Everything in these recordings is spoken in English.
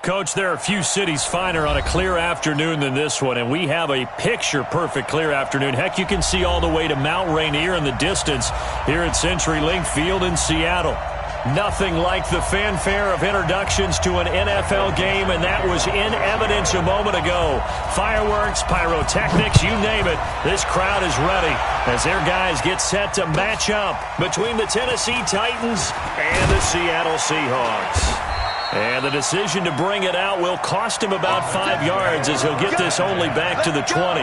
Coach, there are a few cities finer on a clear afternoon than this one, and we have a picture-perfect clear afternoon. Heck, you can see all the way to Mount Rainier in the distance here at CenturyLink Field in Seattle. Nothing like the fanfare of introductions to an NFL game, and that was in evidence a moment ago. Fireworks, pyrotechnics, you name it. This crowd is ready as their guys get set to match up between the Tennessee Titans and the Seattle Seahawks. And the decision to bring it out will cost him about 5 yards as he'll get this only back to the 20.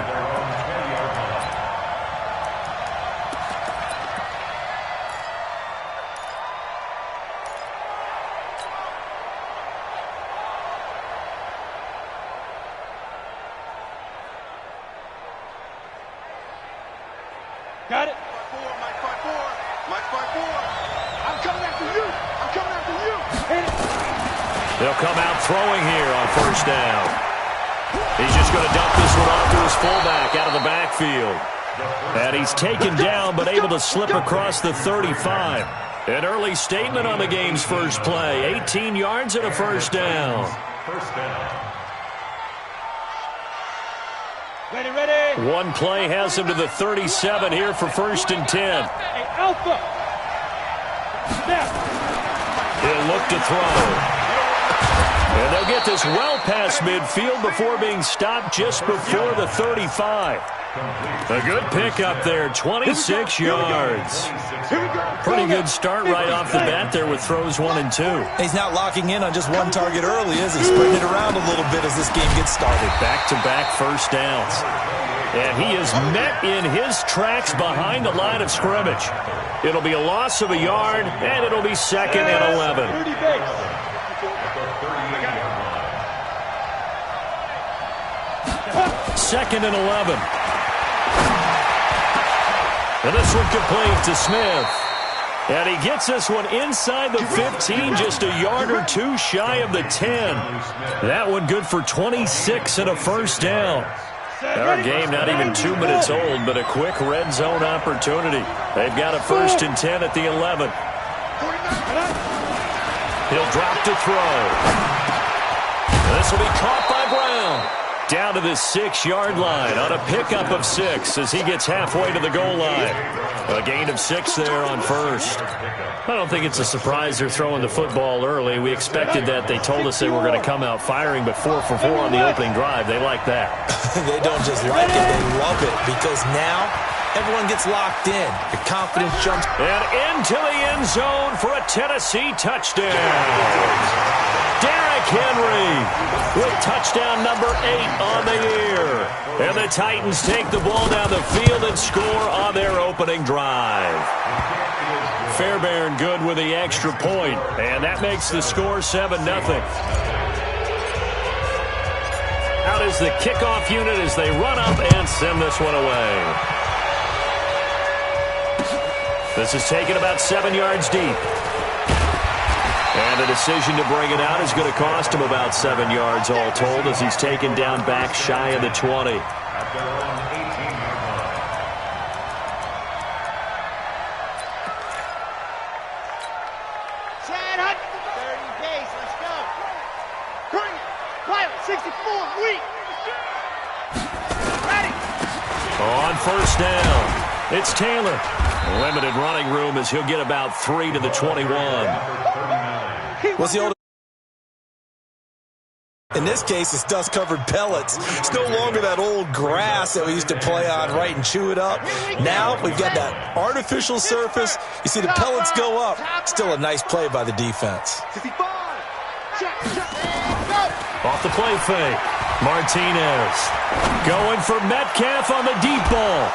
Got it. Mike 5-4. I'm coming after you. I'm coming after you. Hit it. They'll come out throwing here on first down. He's just going to dump this one off to his fullback out of the backfield. And he's taken down but able to slip across the 35. An early statement on the game's first play. 18 yards and a first down. Ready. One play has him to the 37 here for first and 10. Hey, Alpha. Snap. He'll look to throw. And they'll get this well past midfield before being stopped just before the 35. A good pickup there, 26 yards. Pretty good start right off the bat there with throws 1 and 2. He's not locking in on just one target early, is he? Spreading it around a little bit as this game gets started. Back-to-back first downs. And he is met in his tracks behind the line of scrimmage. It'll be a loss of a yard, and it'll be second and 11. Second and 11. And this one complete to Smith. And he gets this one inside the 15, just a yard or two shy of the 10. That one good for 26 and a first down. Our game not even 2 minutes old, but a quick red zone opportunity. They've got a first and 10 at the 11. He'll drop to throw. This will be caught by Brown. Down to the 6-yard line on a pickup of 6 as he gets halfway to the goal line. A gain of 6 there on first. I don't think it's a surprise they're throwing the football early. We expected that. They told us they were going to come out firing, but 4 for 4 on the opening drive. They like that. They don't just like it, they love it, because now everyone gets locked in. The confidence jumps. And into the end zone for a Tennessee touchdown. Derrick Henry with touchdown number 8 on the year. And the Titans take the ball down the field and score on their opening drive. Fairbairn good with the extra point, and that makes the score 7-0. Out is the kickoff unit as they run up and send this one away. This is taken about 7 yards deep. And the decision to bring it out is going to cost him about 7 yards all told as he's taken down back shy of the 20. Chad Hunt, 30 pace, let's go. Bring it. Pilot, 64, weak. Ready. On first down, it's Taylor. Limited running room as he'll get about 3 to the 21. What's the old? In this case, it's dust-covered pellets. It's no longer that old grass that we used to play on, right, and chew it up. Now we've got that artificial surface. You see the pellets go up. Still a nice play by the defense. Off the play fake. Martinez going for Metcalf on the deep ball.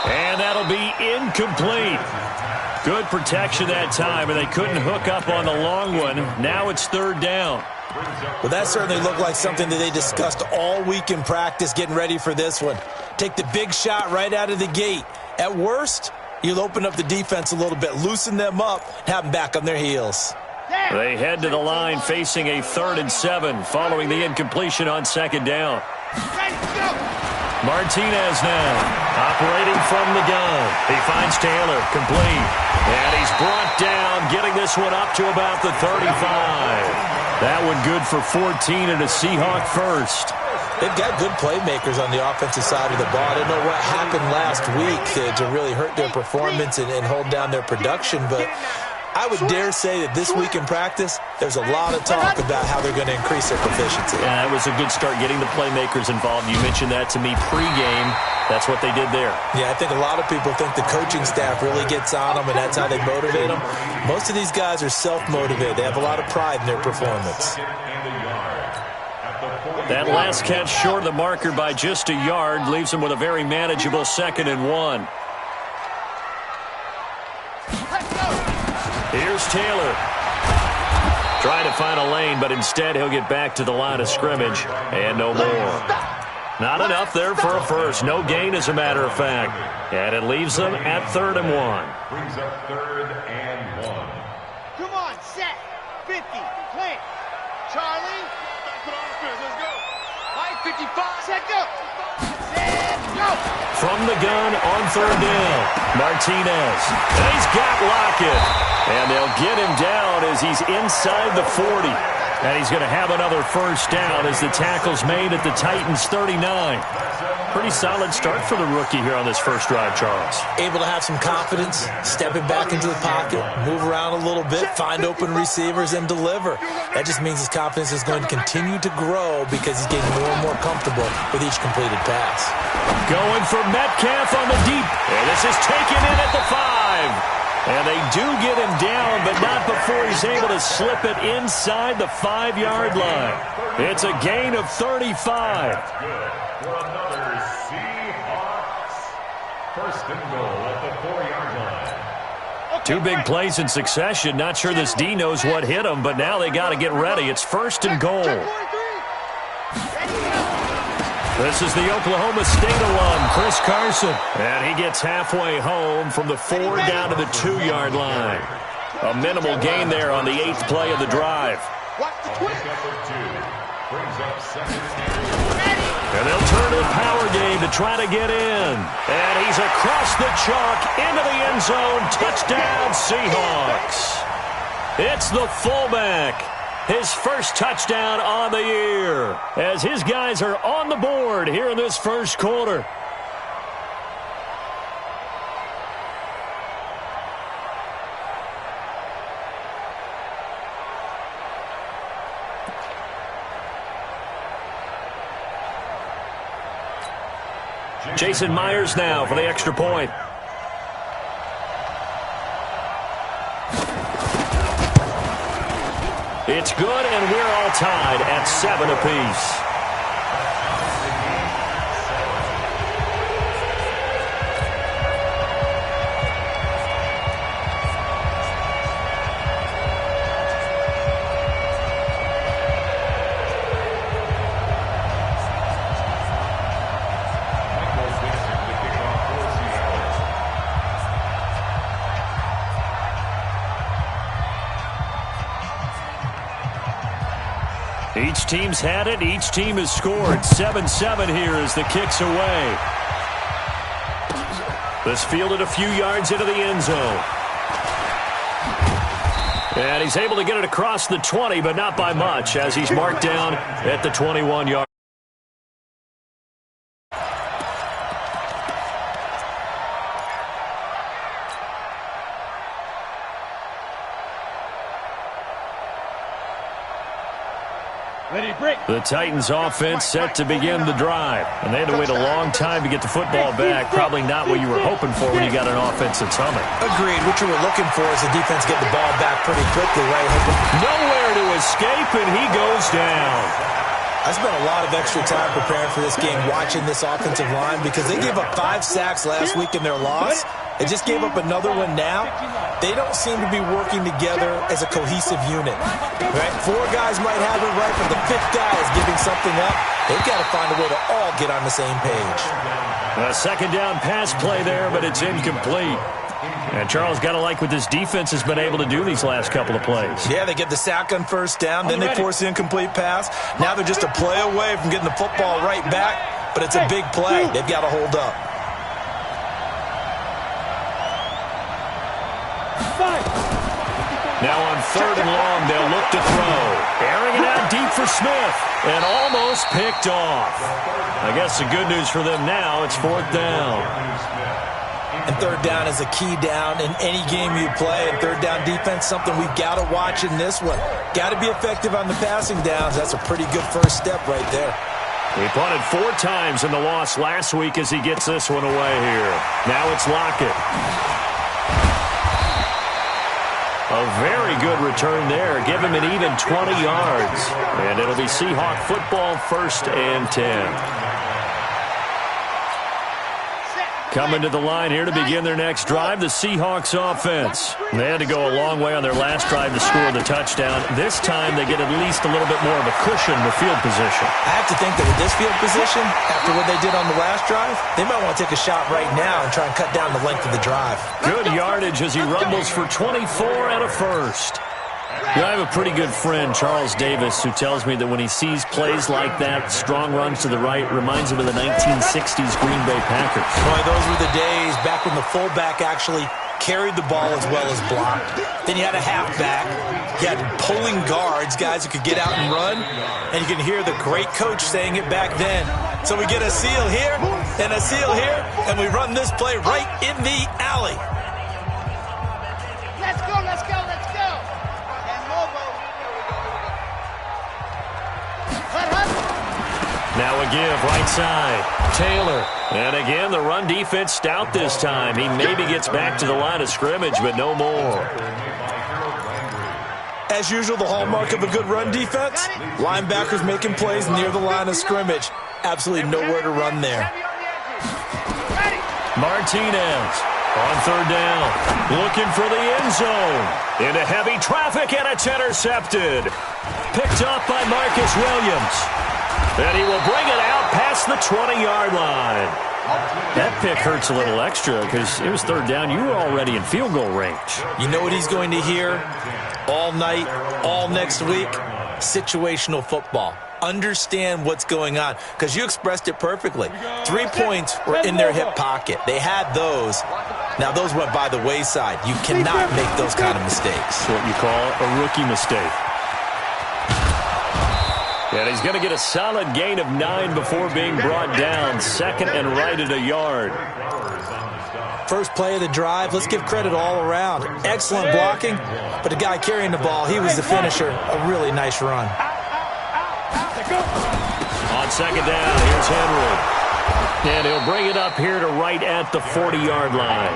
And that'll be incomplete. Good protection that time, and they couldn't hook up on the long one. Now it's third down. Well, that certainly looked like something that they discussed all week in practice getting ready for this one. Take the big shot right out of the gate. At worst, you'll open up the defense a little bit, loosen them up, and have them back on their heels. They head to the line facing a 3rd and 7 following the incompletion on 2nd down. Martinez now operating from the gun. He finds Taylor, complete. And he's brought down, getting this one up to about the 35. That one good for 14 and a Seahawk first. They've got good playmakers on the offensive side of the ball. I don't know what happened last week to really hurt their performance and hold down their production, but I would dare say that this week in practice, there's a lot of talk about how they're going to increase their proficiency. Yeah, that was a good start, getting the playmakers involved. You mentioned that to me pregame. That's what they did there. Yeah, I think a lot of people think the coaching staff really gets on them, and that's how they motivate them. Most of these guys are self-motivated. They have a lot of pride in their performance. That last catch short of the marker by just a yard leaves them with a very manageable 2nd and 1. Here's Taylor. Trying to find a lane, but instead he'll get back to the line of scrimmage. And no more. Not enough there for a first. No gain, as a matter of fact. And it leaves them at 3rd and 1. Brings up 3rd and 1. Come on, set. 50. Plant. Charlie. Let's go. 55. Set, go. Set, go. From the gun on 3rd down. Martinez. And he's got Lockett. And they'll get him down as he's inside the 40. And he's going to have another first down as the tackle's made at the Titans' 39. Pretty solid start for the rookie here on this first drive, Charles. Able to have some confidence, stepping back into the pocket, move around a little bit, find open receivers, and deliver. That just means his confidence is going to continue to grow because he's getting more and more comfortable with each completed pass. Going for Metcalf on the deep. And this is taken in at the 5. And they do get him down, but not before he's able to slip it inside the 5-yard line. It's a gain of 35. For another Seahawks. 1st and goal at the 4-yard line. Two big plays in succession. Not sure this D knows what hit him, but now they got to get ready. It's 1st and goal. This is the Oklahoma State alum, Chris Carson. And he gets halfway home from the 4 down to the 2-yard line. A minimal gain there on the 8th play of the drive. And they'll turn to the power game to try to get in. And he's across the chalk into the end zone. Touchdown, Seahawks. It's the fullback. His first touchdown on the year as his guys are on the board here in this first quarter. Jason Myers now for the extra point. It's good, and we're all tied at 7 apiece. Each team's had it. Each team has scored. 7-7 here as the kick's away. This fielded a few yards into the end zone. And he's able to get it across the 20, but not by much, as he's marked down at the 21-yard. The Titans offense set to begin the drive. And they had to wait a long time to get the football back. Probably not what you were hoping for when you got an offense that's humming. Agreed. What you were looking for is the defense get the ball back pretty quickly, right? Nowhere to escape, and he goes down. I spent a lot of extra time preparing for this game, watching this offensive line, because they gave up 5 sacks last week in their loss. They just gave up another one now. They don't seem to be working together as a cohesive unit. Right? 4 guys might have it right, but the 5th guy is giving something up. They've got to find a way to all get on the same page. A second down pass play there, but it's incomplete. And Charles, got to like what this defense has been able to do these last couple of plays. Yeah, they get the sack on first down, then they force the incomplete pass. Now they're just a play away from getting the football right back, but it's a big play. They've got to hold up. Now on 3rd and long, they'll look to throw. Airing it out deep for Smith, and almost picked off. I guess the good news for them now, it's 4th down. And 3rd down is a key down in any game you play. And 3rd down defense, something we've got to watch in this one. Got to be effective on the passing downs. That's a pretty good first step right there. He punted 4 times in the loss last week as he gets this one away here. Now it's Lockett. A very good return there. Give him an even 20 yards. And it'll be Seahawk football, 1st and 10. Coming to the line here to begin their next drive, the Seahawks offense. They had to go a long way on their last drive to score the touchdown. This time they get at least a little bit more of a cushion with field position. I have to think that with this field position, after what they did on the last drive, they might want to take a shot right now and try and cut down the length of the drive. Good yardage as he rumbles for 24 and a first. You know, I have a pretty good friend, Charles Davis, who tells me that when he sees plays like that, strong runs to the right, reminds him of the 1960s Green Bay Packers. Boy, those were the days back when the fullback actually carried the ball as well as blocked. Then you had a halfback. You had pulling guards, guys who could get out and run. And you can hear the great coach saying it back then. So we get a seal here and a seal here, and we run this play right in the alley. Let's go, let's go, let's go. And Lobo. Now a give, right side. Taylor. And again, the run defense stout this time. He maybe gets back to the line of scrimmage, but no more. As usual, the hallmark of a good run defense, linebackers making plays near the line of scrimmage. Absolutely nowhere to run there. Martinez on 3rd down. Looking for the end zone. Into heavy traffic, and it's intercepted. Picked up by Marcus Williams. And he will bring it out past the 20-yard line. That pick hurts a little extra because it was 3rd down. You were already in field goal range. You know what he's going to hear all night, all next week? Situational football. Understand what's going on, because you expressed it perfectly. 3 points were in their hip pocket. They had those. Now, those went by the wayside. You cannot make those kind of mistakes. That's what you call a rookie mistake. And he's going to get a solid gain of 9 before being brought down. 2nd and right at a yard. First play of the drive. Let's give credit all around. Excellent blocking, but the guy carrying the ball, he was the finisher. A really nice run. On 2nd down, here's Henry. And he'll bring it up here to right at the 40-yard line.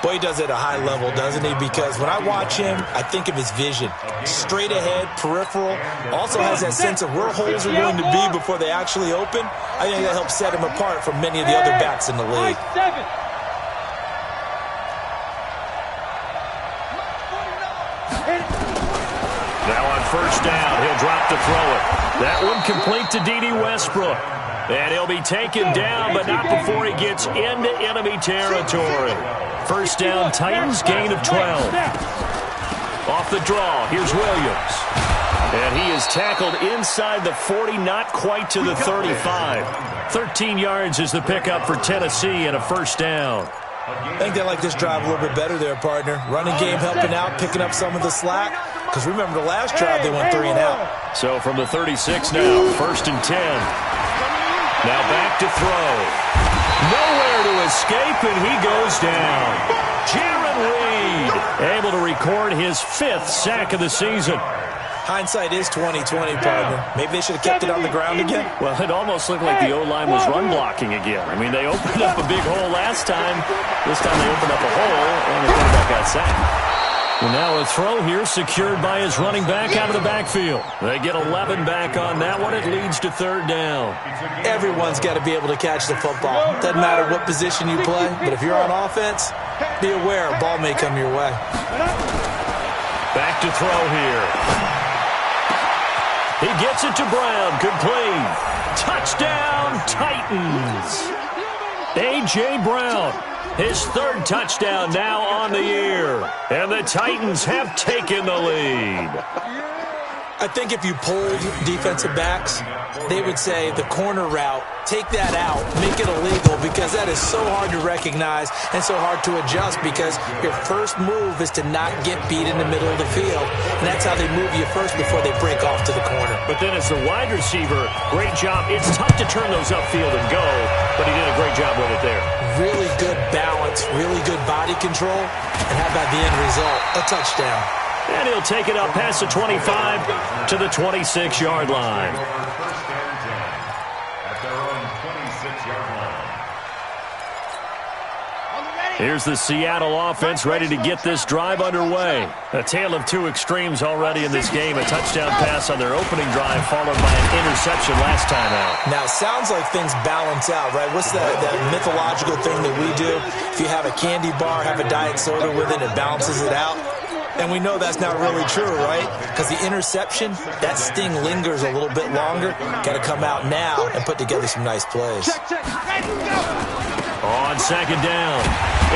Boy, he does it at a high level, doesn't he? Because when I watch him, I think of his vision. Straight ahead, peripheral. Also has that sense of where holes are going to be before they actually open. I think that helps set him apart from many of the other backs in the league. Now on 1st down, he'll drop to throw it. That one complete to Dede Westbrook. And he'll be taken down, but not before he gets into enemy territory. 1st down, Titans, gain of 12. Off the draw, here's Williams. And he is tackled inside the 40, not quite to the 35. 13 yards is the pickup for Tennessee and a 1st down. I think they like this drive a little bit better there, partner. Running game helping out, picking up some of the slack. Because remember, the last drive they went 3 and out. So from the 36 now, 1st and 10. Now back to throw. Nowhere to escape, and he goes down. Jarran Reed able to record his 5th sack of the season. Hindsight is 20/20, partner. Maybe they should have kept it on the ground again. Well, it almost looked like the O-line was run blocking again. I mean, they opened up a big hole last time. This time they opened up a hole, and the quarterback got sacked. And now a throw here secured by his running back out of the backfield. They get 11 back on that one. It leads to 3rd down. Everyone's got to be able to catch the football. Doesn't matter what position you play, but if you're on offense, be aware a ball may come your way. Back to throw here. He gets it to Brown. Good play. Touchdown, Titans. A.J. Brown, his third touchdown now on the year. And the Titans have taken the lead. I think if you polled defensive backs, they would say the corner route, take that out, make it illegal, because that is so hard to recognize and so hard to adjust, because your first move is to not get beat in the middle of the field, and that's how they move you first before they break off to the corner. But then as the wide receiver, great job. It's tough to turn those upfield and go, but he did a great job with it there. Really good balance, really good body control, and how about the end result? A touchdown. And he'll take it up past the 25 to the 26-yard line. Here's the Seattle offense ready to get this drive underway. A tale of two extremes already in this game. A touchdown pass on their opening drive followed by an interception last time out. Now, it sounds like things balance out, right? What's that mythological thing that we do? If you have a candy bar, have a diet soda with it, it balances it out. And we know that's not really true, right? Because the interception, that sting lingers a little bit longer. Got to come out now and put together some nice plays. On second down,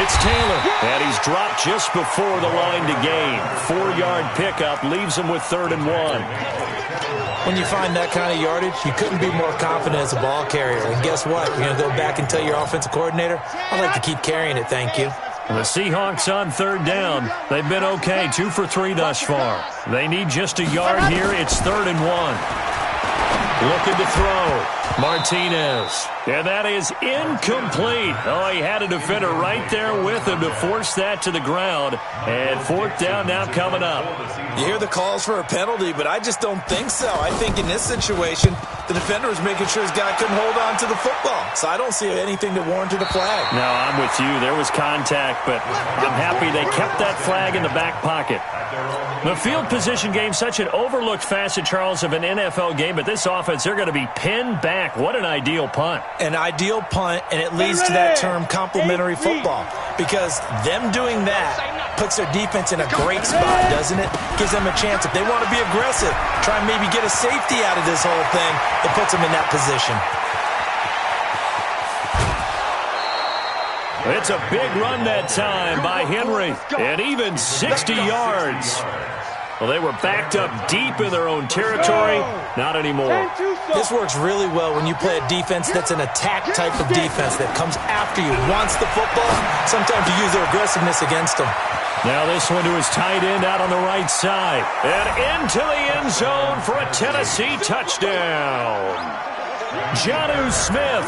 it's Taylor, and he's dropped just before the line to gain. 4-yard pickup leaves him with 3rd and 1. When you find that kind of yardage, you couldn't be more confident as a ball carrier. And guess what? You're going to go back and tell your offensive coordinator, I'd like to keep carrying it, thank you. The Seahawks on 3rd down. They've been okay, 2 for 3 thus far. They need just a yard here. It's 3rd and 1. Looking to throw. Martinez. And that is incomplete. Oh, he had a defender right there with him to force that to the ground. And 4th down now coming up. You hear the calls for a penalty, but I just don't think so. I think in this situation, the defender was making sure his guy couldn't hold on to the football. So I don't see anything that warranted a flag. No, I'm with you. There was contact, but I'm happy they kept that flag in the back pocket. The field position game, such an overlooked facet, Charles, of an NFL game, but this offense, they're going to be pinned back. What an ideal punt. An ideal punt, and it leads to that term complementary football, because them doing that puts their defense in a great spot, doesn't it? Gives them a chance. If they want to be aggressive, try and maybe get a safety out of this whole thing, it puts them in that position. It's a big run that time by Henry, and even 60 yards. Well, they were backed up deep in their own territory. Not anymore. This works really well when you play a defense that's an attack type of defense that comes after you, wants the football. Sometimes you use their aggressiveness against them. Now this one to his tight end out on the right side. And into the end zone for a Tennessee touchdown. Jonnu Smith,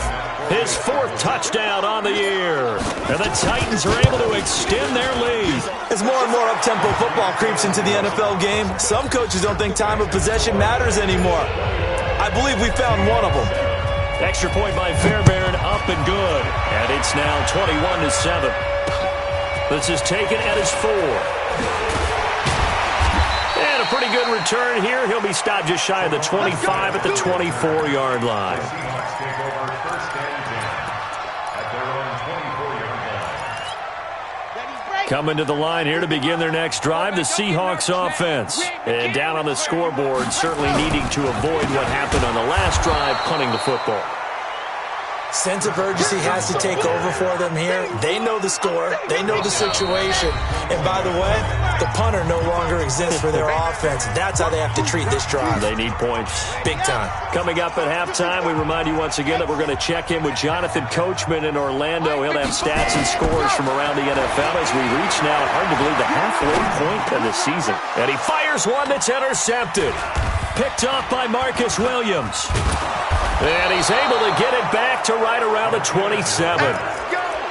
his 4th touchdown on the year. And the Titans are able to extend their lead. As more and more up-tempo football creeps into the NFL game, some coaches don't think time of possession matters anymore. I believe we found one of them. Extra point by Fairbairn, up and good. And it's now 21-7. This is taken at his 4. And a pretty good return here. He'll be stopped just shy of the 25 at the 24-yard line. Coming to the line here to begin their next drive, the Seahawks offense. And down on the scoreboard, certainly needing to avoid what happened on the last drive, punting the football. Sense of urgency has to take over for them here. They know the score. They know the situation. And by the way, the punter no longer exists for their offense. That's how they have to treat this drive. They need points. Big time. Coming up at halftime, we remind you once again that we're going to check in with Jonathan Coachman in Orlando. He'll have stats and scores from around the NFL as we reach now, hard to believe, the halfway point of the season. And he fires one that's intercepted. Picked off by Marcus Williams. And he's able to get it back to right around the 27.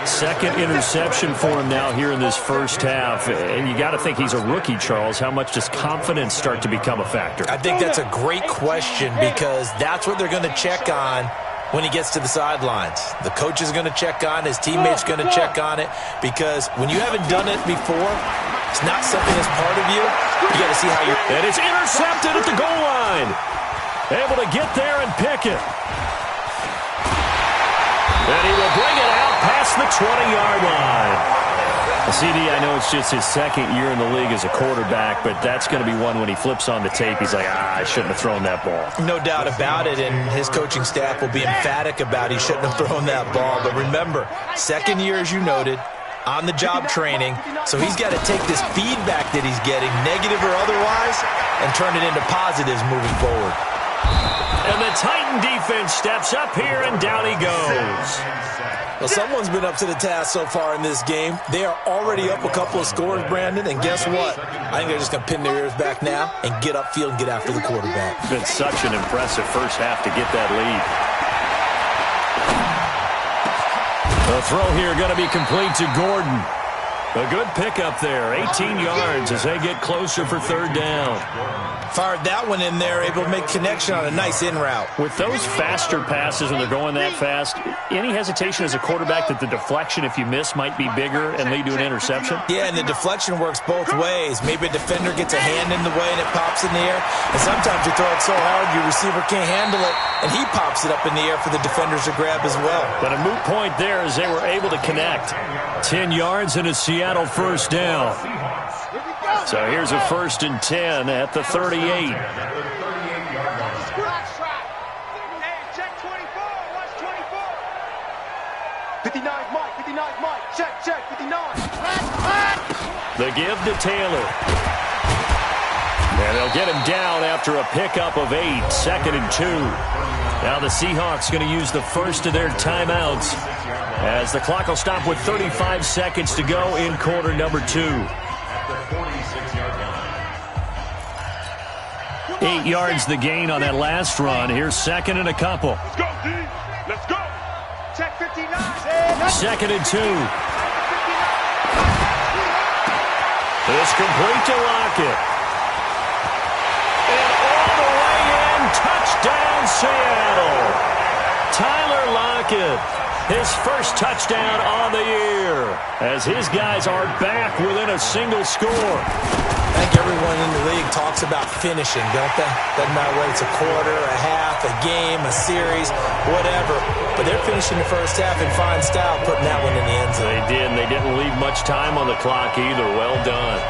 Second interception for him now here in this first half. And you got to think he's a rookie, Charles. How much does confidence start to become a factor? I think that's a great question, because that's what they're going to check on when he gets to the sidelines. The coach is going to check on it. His teammates going to check on it, because when you haven't done it before, it's not something that's part of you. You got to see how you're... And it's intercepted at the goal line. Able to get there and pick it. And he will bring it out past the 20-yard line. CD, I know it's just his second year in the league as a quarterback, but that's going to be one when he flips on the tape. He's like, I shouldn't have thrown that ball. No doubt about it, and his coaching staff will be emphatic about he shouldn't have thrown that ball. But remember, second year, as you noted, on-the-job training, so he's got to take this feedback that he's getting, negative or otherwise, and turn it into positives moving forward. And the Titan defense steps up here, and down he goes. Well, someone's been up to the task so far in this game. They are already up a couple of scores, Brandon, and guess what? I think they're just going to pin their ears back now and get upfield and get after the quarterback. It's been such an impressive first half to get that lead. The throw here going to be complete to Gordon. A good pickup there, 18 yards as they get closer for third down. Fired that one in there, able to make connection on a nice in route. With those faster passes when they're going that fast, any hesitation as a quarterback that the deflection, if you miss, might be bigger and lead to an interception? Yeah, and the deflection works both ways. Maybe a defender gets a hand in the way and it pops in the air. And sometimes you throw it so hard your receiver can't handle it, and he pops it up in the air for the defenders to grab as well. But a moot point there as they were able to connect. 10 yards and a Seattle first down. So here's a 1st and 10 at the 38. Hey, check 24. Watch 24. 59 Mike. 59 Mike. Check. 59. The give to Taylor. And they'll get him down after a pickup of 8. 2nd and 2. Now the Seahawks going to use the first of their timeouts as the clock will stop with 35 seconds to go in quarter number 2. 8 yards the gain on that last run. Here's 2nd and a couple. Let's go, D. Let's go. Check 59. 2nd and 2. It's complete to Lockett. And all the way in, touchdown Seattle. Tyler Lockett, his first touchdown on the year, as his guys are back within a single score. I think everyone in the league talks about finishing, don't they? Doesn't matter whether it's a quarter, a half, a game, a series, whatever. But they're finishing the first half in fine style, putting that one in the end zone. They did, and they didn't leave much time on the clock either. Well done.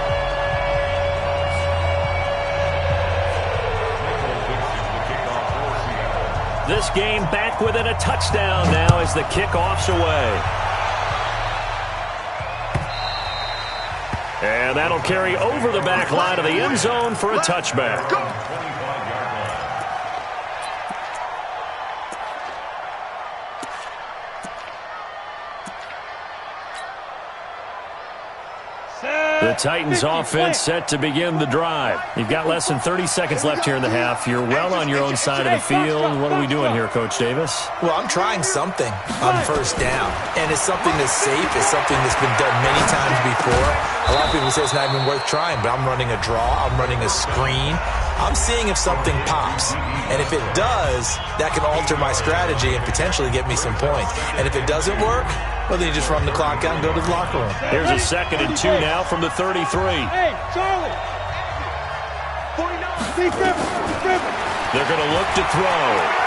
This game back within a touchdown now as the kickoff's away. And that'll carry over the back line of the end zone for a touchback. The Titans offense set to begin the drive. You've got less than 30 seconds left here in the half. You're well on your own side of the field. What are we doing here, Coach Davis? Well, I'm trying something on first down. And it's something that's safe. It's something that's been done many times before. A lot of people say it's not even worth trying, but I'm running a draw. I'm running a screen. I'm seeing if something pops. And if it does, that can alter my strategy and potentially get me some points. And if it doesn't work, well, then you just run the clock out and go to the locker room. Here's a 2nd and 2 now from the 33. Hey, Charlie. 49. They're going to look to throw.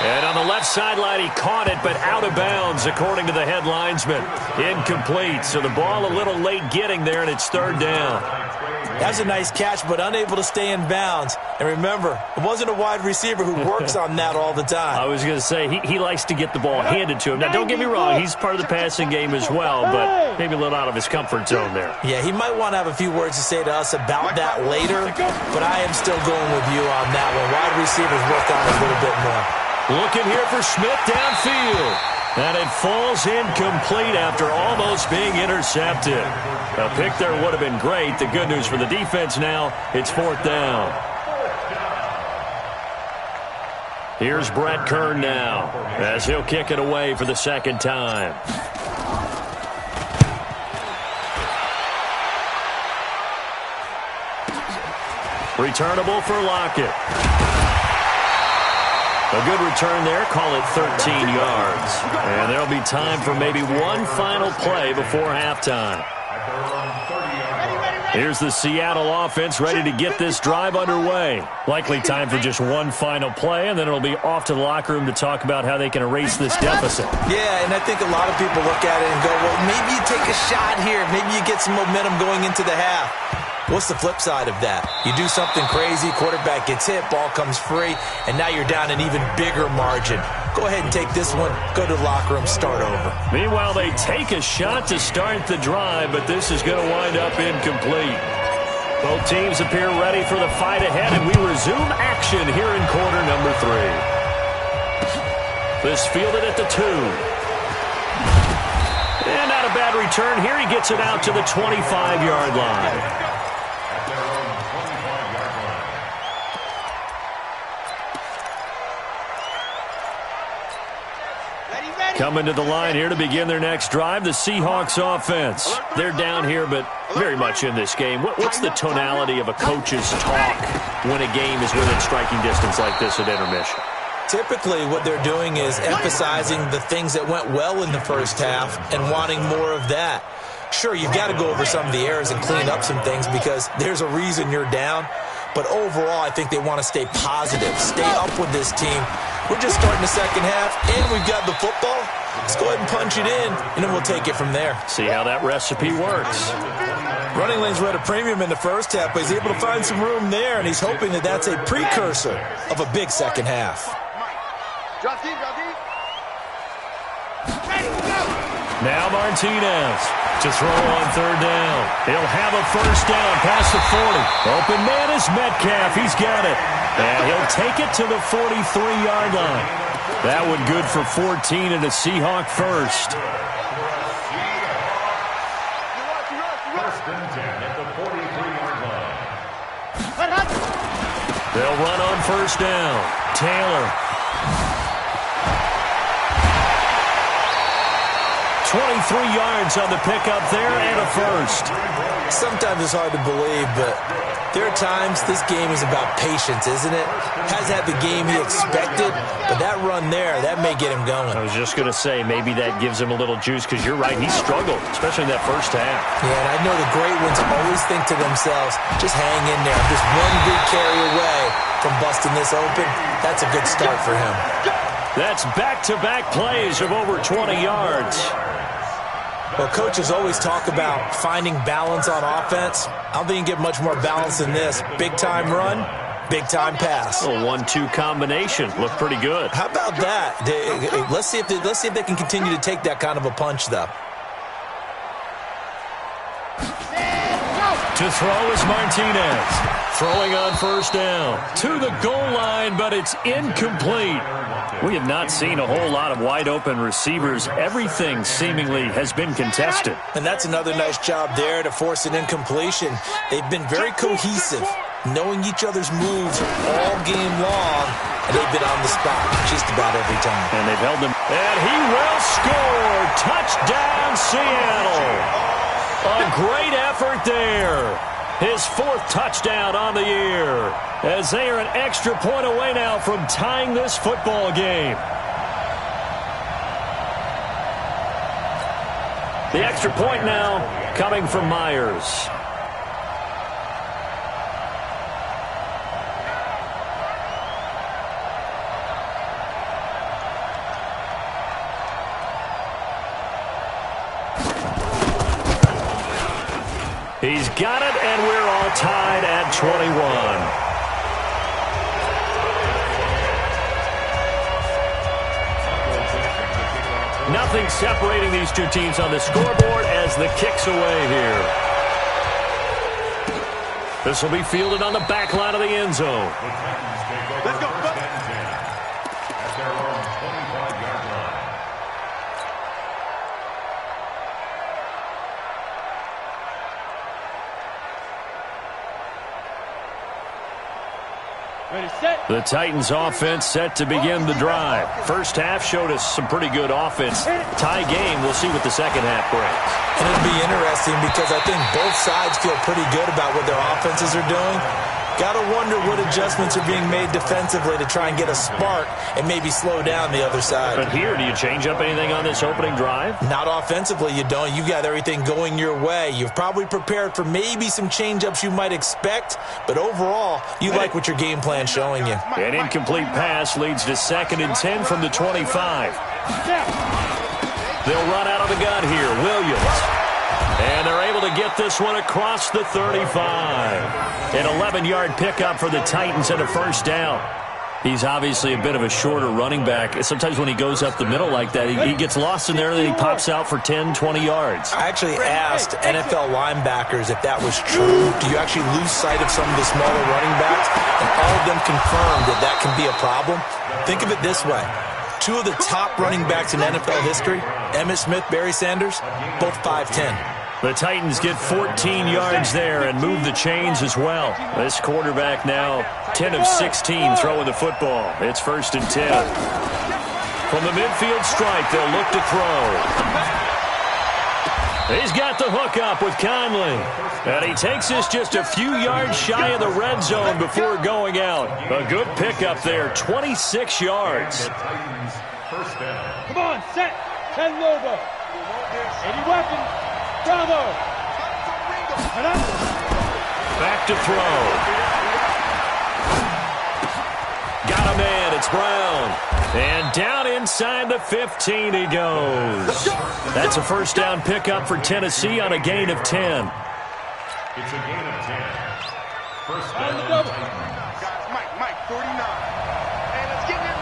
And on the left sideline, he caught it, but out of bounds, according to the head linesman. Incomplete, so the ball a little late getting there, and it's 3rd down. That was a nice catch, but unable to stay in bounds. And remember, it wasn't a wide receiver who works on that all the time. I was going to say, he likes to get the ball handed to him. Now, don't get me wrong, he's part of the passing game as well, but maybe a little out of his comfort zone there. Yeah, he might want to have a few words to say to us about that later, but I am still going with you on that one. Wide receivers work on it a little bit more. Looking here for Smith downfield. And it falls incomplete after almost being intercepted. A pick there would have been great. The good news for the defense now, it's 4th down. Here's Brett Kern now as he'll kick it away for the 2nd time. Returnable for Lockett. A good return there, call it 13 yards. And there'll be time for maybe one final play before halftime. Ready, ready, ready. Here's the Seattle offense ready to get this drive underway. Likely time for just one final play, and then it'll be off to the locker room to talk about how they can erase this deficit. Yeah, and I think a lot of people look at it and go, well, maybe you take a shot here. Maybe you get some momentum going into the half. What's the flip side of that? You do something crazy, quarterback gets hit, ball comes free, and now you're down an even bigger margin. Go ahead and take this one, go to the locker room, start over. Meanwhile, they take a shot to start the drive, but this is going to wind up incomplete. Both teams appear ready for the fight ahead, and we resume action here in quarter number 3. This fielded at the 2. And not a bad return here. He gets it out to the 25-yard line. Coming to the line here to begin their next drive, the Seahawks offense. They're down here, but very much in this game. What's the tonality of a coach's talk when a game is within striking distance like this at intermission? Typically, what they're doing is emphasizing the things that went well in the first half and wanting more of that. Sure, you've got to go over some of the errors and clean up some things because there's a reason you're down. But overall, I think they want to stay positive, stay up with this team. We're just starting the second half, and we've got the football. Let's go ahead and punch it in, and then we'll take it from there. See how that recipe works. Running lanes were at a premium in the first half, but he's able to find some room there, and he's hoping that that's a precursor of a big second half. Now Martinez to throw on third down. He'll have a first down past the 40. Open man is Metcalf. He's got it. And he'll take it to the 43-yard line. That one good for 14 and a Seahawk first. They'll run on first down. Taylor. 23 yards on the pickup there and a first. Sometimes it's hard to believe, but there are times this game is about patience, isn't it? Has had the game he expected, but that run there, that may get him going. I was just going to say, maybe that gives him a little juice because you're right, he struggled, especially in that first half. Yeah, and I know the great ones always think to themselves, just hang in there. I'm just one big carry away from busting this open. That's a good start for him. That's back-to-back plays of over 20 yards. Well, coaches always talk about finding balance on offense. I don't think you can get much more balance than this. Big-time run, big-time pass. A 1-2 combination. Looked pretty good. How about that? Let's see if they can continue to take that kind of a punch, though. To throw is Martinez. Throwing on first down. To the goal line, but it's incomplete. We have not seen a whole lot of wide-open receivers. Everything seemingly has been contested. And that's another nice job there to force an incompletion. They've been very cohesive, knowing each other's moves all game long, and they've been on the spot just about every time. And they've held them. And he will score. Touchdown, Seattle. A great effort there. His fourth touchdown on the year, as they are an extra point away now from tying this football game. The extra point now coming from Myers. He's got it, and we're all tied at 21. Nothing separating these two teams on the scoreboard as the kick's away here. This will be fielded on the back line of the end zone. Let's go. The Titans offense set to begin the drive. First half showed us some pretty good offense. Tie game, we'll see what the second half brings. And it'll be interesting because I think both sides feel pretty good about what their offenses are doing. Got to wonder what adjustments are being made defensively to try and get a spark and maybe slow down the other side. But here, do you change up anything on this opening drive? Not offensively, you don't. You got everything going your way. You've probably prepared for maybe some change-ups you might expect, but overall, you like what your game plan's showing you. An incomplete pass leads to 2nd and 10 from the 25. They'll run out of the gun here. Williams. And they're able to get this one across the 35. An 11-yard pickup for the Titans and a first down. He's obviously a bit of a shorter running back. Sometimes when he goes up the middle like that, he gets lost in there and then he pops out for 10, 20 yards. I actually asked NFL linebackers if that was true. Do you actually lose sight of some of the smaller running backs? And all of them confirmed that that can be a problem. Think of it this way. 2 of the top running backs in NFL history, Emmitt Smith, Barry Sanders, both 5'10". The Titans get 14 yards there and move the chains as well. This quarterback now 10 of 16 throwing the football. It's 1st and 10. From the midfield stripe, they'll look to throw. He's got the hook up with Conley. And he takes this just a few yards shy of the red zone before going out. A good pickup there, 26 yards. Come on, set. 10 Lobo. 80 weapons. Bravo. Back to throw. Got a man. It's Brown. And down inside the 15 he goes. That's a first down pickup for Tennessee on a gain of 10. It's a gain of 10. First down. Guys, Mike, 49. And let's get that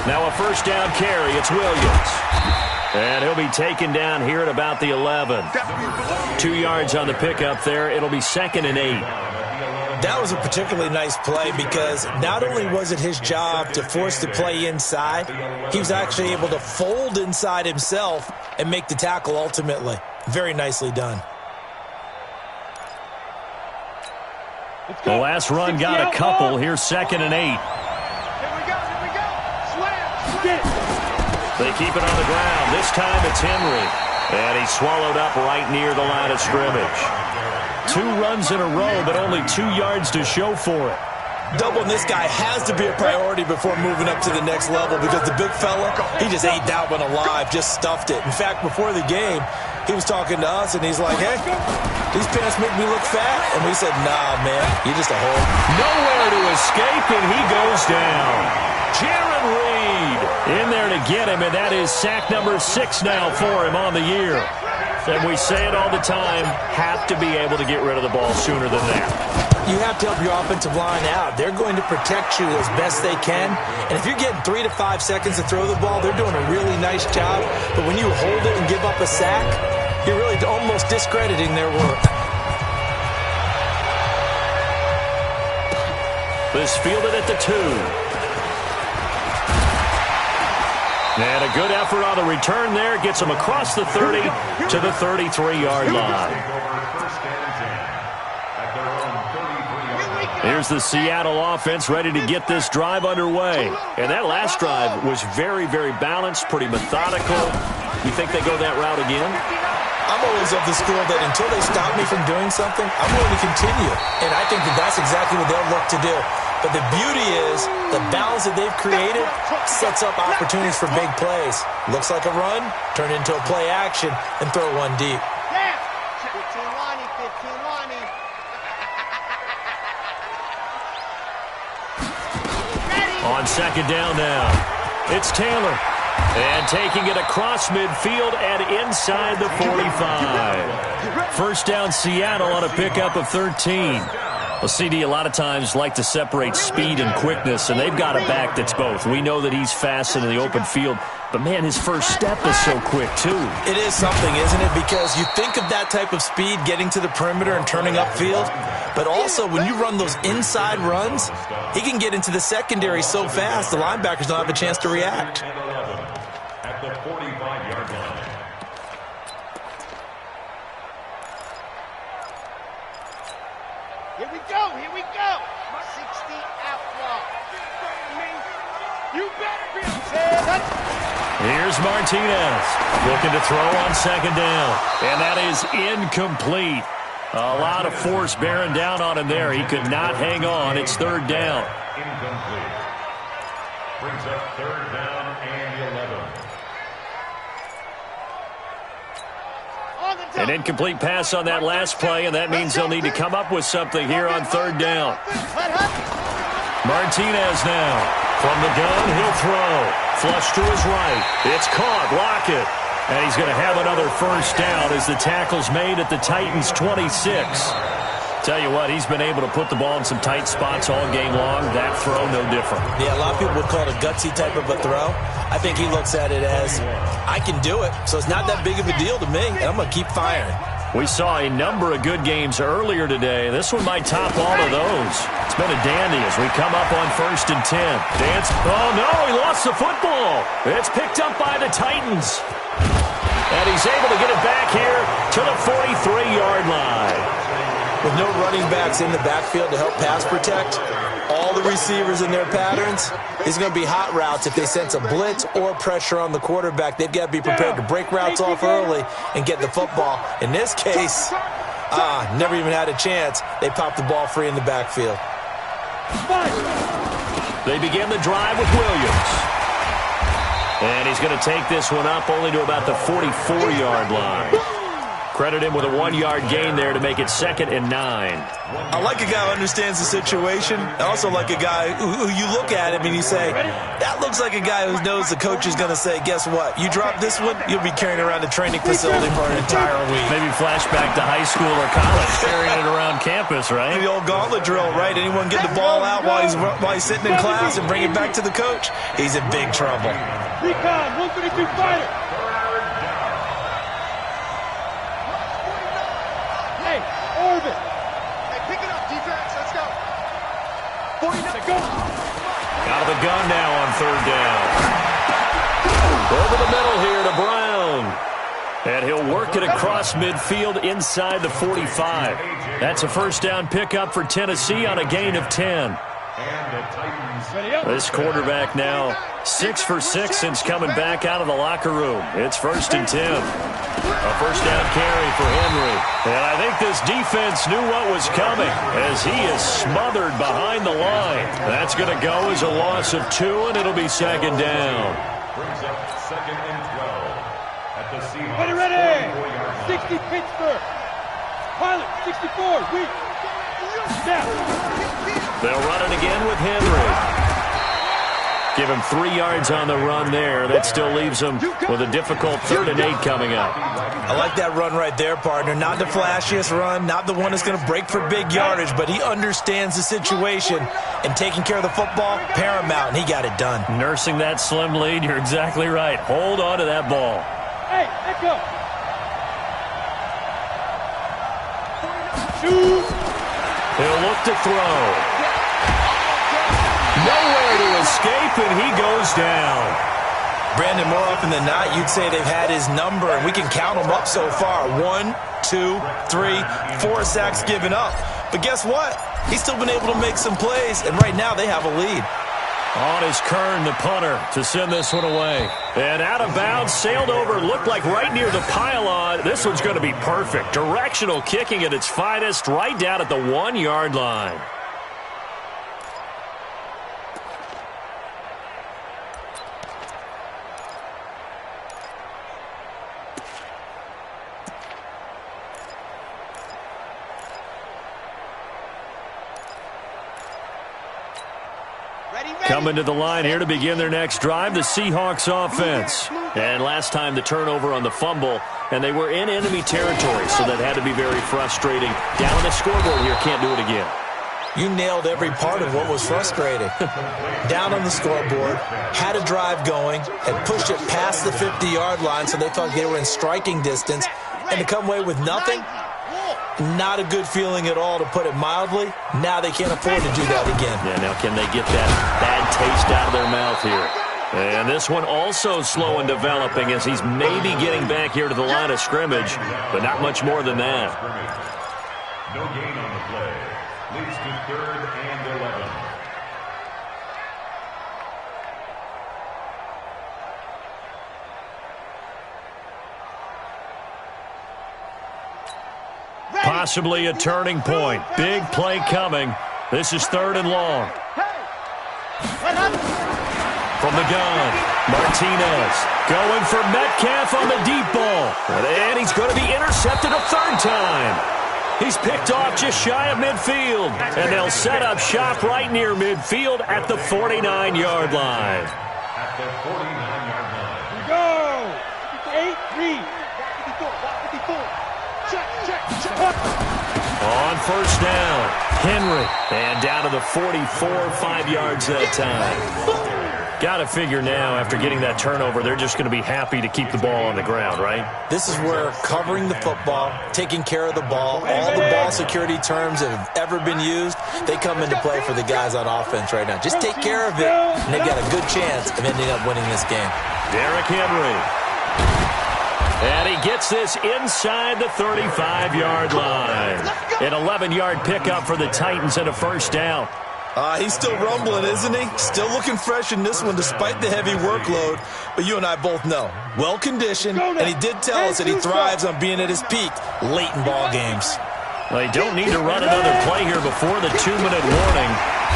ball. Now a first down carry. It's Williams. And he'll be taken down here at about the 11. 2 yards on the pickup there. It'll be 2nd and 8. That was a particularly nice play because not only was it his job to force the play inside, he was actually able to fold inside himself and make the tackle ultimately. Very nicely done. The last run got a couple. Here's 2nd and 8. Here we go. Slam. They keep it on the ground. This time it's Henry. And he's swallowed up right near the line of scrimmage. 2 runs in a row, but only 2 yards to show for it. Doubling this guy has to be a priority before moving up to the next level because the big fella, he just ate that one alive, just stuffed it. In fact, before the game, he was talking to us, and he's like, hey, these pants make me look fat. And we said, nah, man, you're just a hole. Nowhere to escape, and he goes down. Jaron Reed in there to get him, and that is sack number 6 now for him on the year. And we say it all the time, have to be able to get rid of the ball sooner than that. You have to help your offensive line out. They're going to protect you as best they can. And if you're getting 3 to 5 seconds to throw the ball, they're doing a really nice job. But when you hold it and give up a sack, you're really almost discrediting their work. This fielded at the 2. And a good effort on the return there. Gets him across the 30 to the 33-yard line. Here's the Seattle offense ready to get this drive underway. And that last drive was very, very balanced, pretty methodical. You think they go that route again? I'm always of the school that until they stop me from doing something, I'm going to continue. And I think that that's exactly what they'll look to do. But the beauty is the balance that they've created sets up opportunities for big plays. Looks like a run, turn it into a play action, and throw one deep. 15 Lonnie, 15 Lonnie. On 2nd down now, it's Taylor. And taking it across midfield and inside the 45. First down Seattle on a pickup of 13. Well, CD a lot of times like to separate speed and quickness, and they've got a back that's both. We know that he's fast in the open field, but, man, his first step is so quick, too. It is something, isn't it? Because you think of that type of speed getting to the perimeter and turning upfield, but also when you run those inside runs, he can get into the secondary so fast the linebackers don't have a chance to react. At the 45-yard line. Here we go. 60 outlaw. You better be upset. Here's Martinez looking to throw on 2nd down, and that is incomplete. A lot of force bearing down on him there. He could not hang on. It's third down. Incomplete. Brings up third down and 11. An incomplete pass on that last play, and that means they'll need to come up with something here on third down. Martinez now. From the gun, he'll throw. Flush to his right. It's caught. Lockett. And he's going to have another first down as the tackle's made at the Titans' 26. Tell you what, he's been able to put the ball in some tight spots all game long. That throw, no different. Yeah, a lot of people would call it a gutsy type of a throw. I think he looks at it as, I can do it, so it's not that big of a deal to me, and I'm going to keep firing. We saw a number of good games earlier today. This one might top all of those. It's been a dandy as we come up on 1st and 10. Dance. Oh, no, he lost the football. It's picked up by the Titans. And he's able to get it back here to the 43-yard line. With no running backs in the backfield to help pass protect, all the receivers in their patterns, these are going to be hot routes. If they sense a blitz or pressure on the quarterback, they've got to be prepared to break routes off early and get the football. In this case, never even had a chance. They popped the ball free in the backfield. They begin the drive with Williams. And he's going to take this one up only to about the 44-yard line. Credit him with a 1-yard gain there to make it 2nd and 9. I like a guy who understands the situation. I also like a guy who you look at him and you say, that looks like a guy who knows the coach is going to say, guess what? You drop this one, you'll be carrying around the training facility for an entire week. Maybe flashback to high school or college, carrying it around campus, right? The old gauntlet drill, right? Anyone get the ball out while he's sitting in class and bring it back to the coach? He's in big trouble. Recon, 132 fighter. Orbit. Hey, pick it up, defense. Let's go. 49. Go. Out of the gun now on third down. Over the middle here to Brown. And he'll work it across midfield inside the 45. That's a first down pickup for Tennessee on a gain of 10. This quarterback now 6 for 6 since coming back out of the locker room. It's 1st and 10. A first down carry for Henry. And I think this defense knew what was coming as he is smothered behind the line. That's going to go as a loss of 2, and it'll be 2nd down. Brings up 2nd and 12 at the Seahawks. Ready. 60 Pittsburgh. Pilot, 64. Weak. Snap. They'll run it again with Henry. Give him 3 yards on the run there. That still leaves him with a difficult 3rd and 8 coming up. I like that run right there, partner. Not the flashiest run, not the one that's going to break for big yardage, but he understands the situation, and taking care of the football, paramount, and he got it done. Nursing that slim lead, you're exactly right. Hold on to that ball. Hey, let's go. Shoot. He'll look to throw. Nowhere to escape, and he goes down. Brandon, more often than not, you'd say they've had his number, and we can count them up so far. 1, 2, 3, 4 sacks given up. But guess what? He's still been able to make some plays, and right now they have a lead. On is Kern, the punter, to send this one away. And out of bounds, sailed over, looked like right near the pylon. This one's going to be perfect. Directional kicking at its finest, right down at the 1-yard line. Coming to the line here to begin their next drive, the Seahawks offense. And last time the turnover on the fumble, and they were in enemy territory, so that had to be very frustrating. Down on the scoreboard here, can't do it again. You nailed every part of what was frustrating. Down on the scoreboard, had a drive going, had pushed it past the 50-yard line, so they thought they were in striking distance, and to come away with nothing, not a good feeling at all, to put it mildly. Now they can't afford to do that again. Yeah, now can they get that bad taste out of their mouth here? And this one also slow in developing as he's maybe getting back here to the line of scrimmage, but not much more than that. No gain on the play. Leads to 3rd and 11. possibly a turning point. Big play coming. This is 3rd and long. From the gun, Martinez going for Metcalf on the deep ball. And he's going to be intercepted a 3rd time. He's picked off just shy of midfield. And they'll set up shop right near midfield at the 49-yard line. At the 49-yard line. Go! 8-3. On 1st down, Henry. And down to the 44, 5 yards that time. Got to figure now, after getting that turnover, they're just going to be happy to keep the ball on the ground, right? This is where covering the football, taking care of the ball, all the ball security terms that have ever been used, they come into play for the guys on offense right now. Just take care of it, and they've got a good chance of ending up winning this game. Derrick Henry. And he gets this inside the 35-yard line. An 11-yard pickup for the Titans and a 1st down. He's still rumbling, isn't he? Still looking fresh in this one despite the heavy workload. But you and I both know, well-conditioned, and he did tell us that he thrives on being at his peak late in ball games. Well, they don't need to run another play here before the 2-minute warning.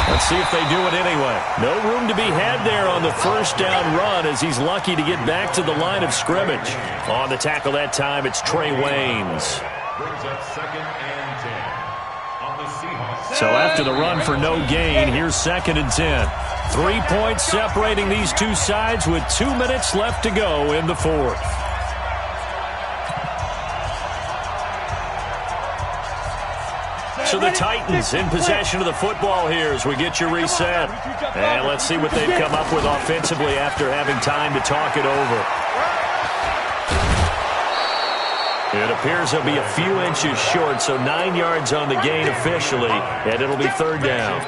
Let's see if they do it anyway. No room to be had there on the 1st down run as he's lucky to get back to the line of scrimmage. On the tackle that time, it's Trey Waynes. Brings up 2nd and 10. On the Seahawks. So after the run for no gain, here's 2nd and 10. 3 points separating these two sides with 2 minutes left to go in the 4th. So the Titans in possession of the football here as we get you reset. And let's see what they've come up with offensively after having time to talk it over. It appears they'll be a few inches short, so 9 yards on the gain officially, and it'll be 3rd down.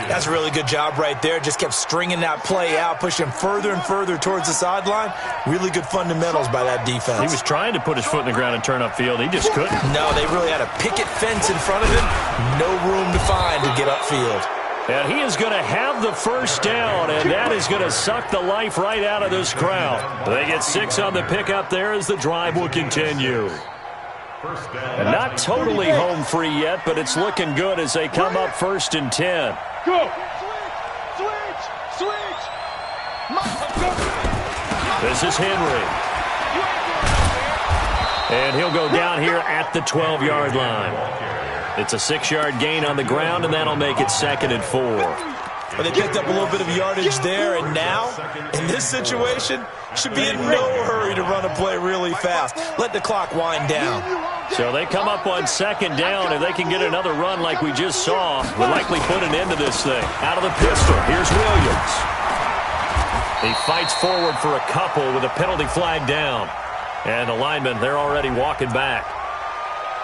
That's a really good job right there. Just kept stringing that play out, pushing further and further towards the sideline. Really good fundamentals by that defense. He was trying to put his foot in the ground and turn upfield. He just couldn't. No, they really had a picket fence in front of him. No room to find to get upfield. And he is going to have the 1st down, and that is going to suck the life right out of this crowd. They get 6 on the pickup there as the drive will continue. And not totally home free yet, but it's looking good as they come up 1st and 10. Go! Switch! This is Henry. And he'll go down here at the 12-yard line. It's a 6-yard gain on the ground, and that'll make it 2nd and 4. But they picked up a little bit of yardage there, and now, in this situation, should be in no hurry to run a play really fast. Let the clock wind down. So they come up on 2nd down. If they can get another run like we just saw, would likely put an end to this thing. Out of the pistol, here's Williams. He fights forward for a couple with a penalty flag down. And the linemen, they're already walking back.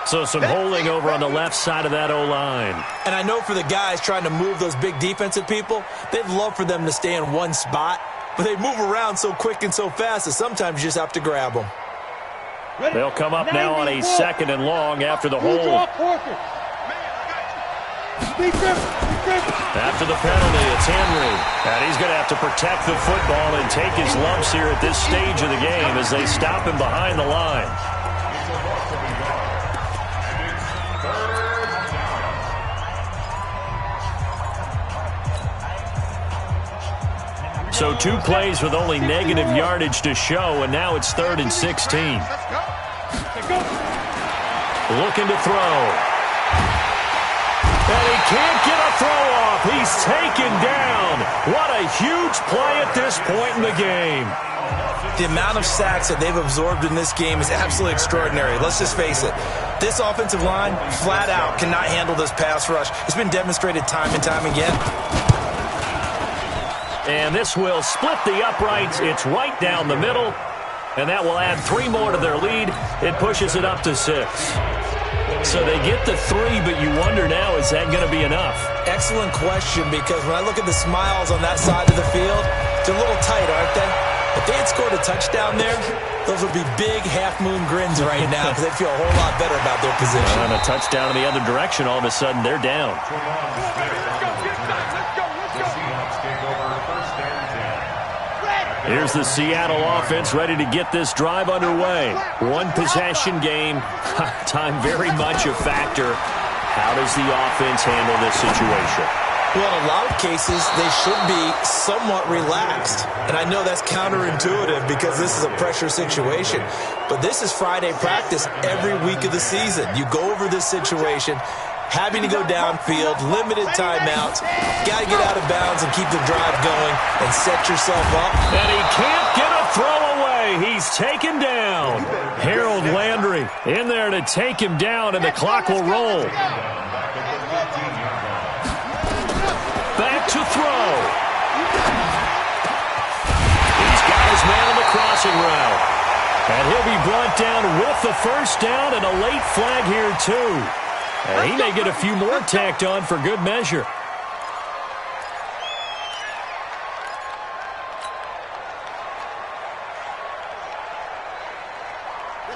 So some holding over on the left side of that O-line. And I know for the guys trying to move those big defensive people, they'd love for them to stay in one spot. But they move around so quick and so fast that sometimes you just have to grab them. They'll come up now on a 2nd and long after the hold. After the penalty, it's Henry. And he's going to have to protect the football and take his lumps here at this stage of the game as they stop him behind the line. So 2 plays with only negative yardage to show, and now it's 3rd and 16. Looking to throw. And he can't get a throw off. He's taken down. What a huge play at this point in the game. The amount of sacks that they've absorbed in this game is absolutely extraordinary. Let's just face it. This offensive line, flat out, cannot handle this pass rush. It's been demonstrated time and time again. And this will split the uprights. It's right down the middle. And that will add 3 more to their lead. It pushes it up to 6. So they get the 3, but you wonder now, is that going to be enough? Excellent question, because when I look at the smiles on that side of the field, they're a little tight, aren't they? If they had scored a touchdown there, those would be big half-moon grins right now because they'd feel a whole lot better about their position. And a touchdown in the other direction, all of a sudden, they're down. Here's the Seattle offense ready to get this drive underway. One possession game. Time very much a factor. How does the offense handle this situation? Well, in a lot of cases, they should be somewhat relaxed. And I know that's counterintuitive because this is a pressure situation. But this is Friday practice every week of the season. You go over this situation, having to go downfield, limited timeouts. Got to get out of bounds and keep the drive going and set yourself up. And he can't get a throw away. He's taken down. Harold Landry in there to take him down, and the clock will roll. Back to throw. He's got his man on the crossing route. And he'll be brought down with the first down and a late flag here, too. And he may get a few more tacked on for good measure.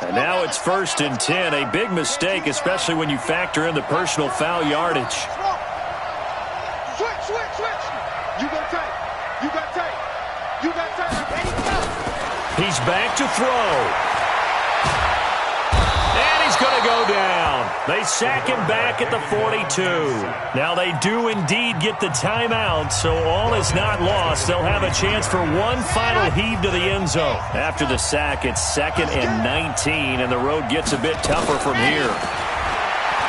And now it's 1st and 10. A big mistake, especially when you factor in the personal foul yardage. Switch. You got tight. He's back to throw. And he's going to go down. They sack him back at the 42. Now they do indeed get the timeout, so all is not lost. They'll have a chance for one final heave to the end zone. After the sack, it's 2nd and 19, and the road gets a bit tougher from here.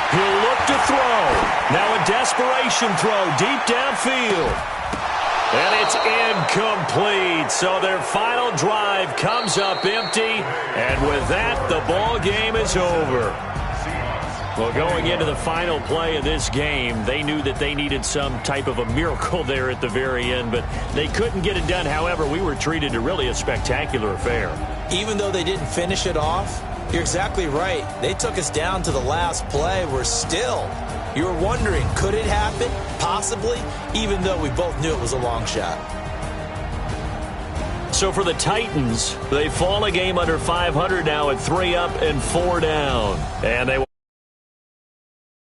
He'll look to throw. Now a desperation throw deep downfield. And it's incomplete. So their final drive comes up empty. And with that, the ball game is over. Well, going into the final play of this game, they knew that they needed some type of a miracle there at the very end, but they couldn't get it done. However, we were treated to really a spectacular affair. Even though they didn't finish it off, you're exactly right. They took us down to the last play. You were wondering, could it happen? Possibly, even though we both knew it was a long shot. So for the Titans, they fall a game under 500 now at 3 up and 4 down. And they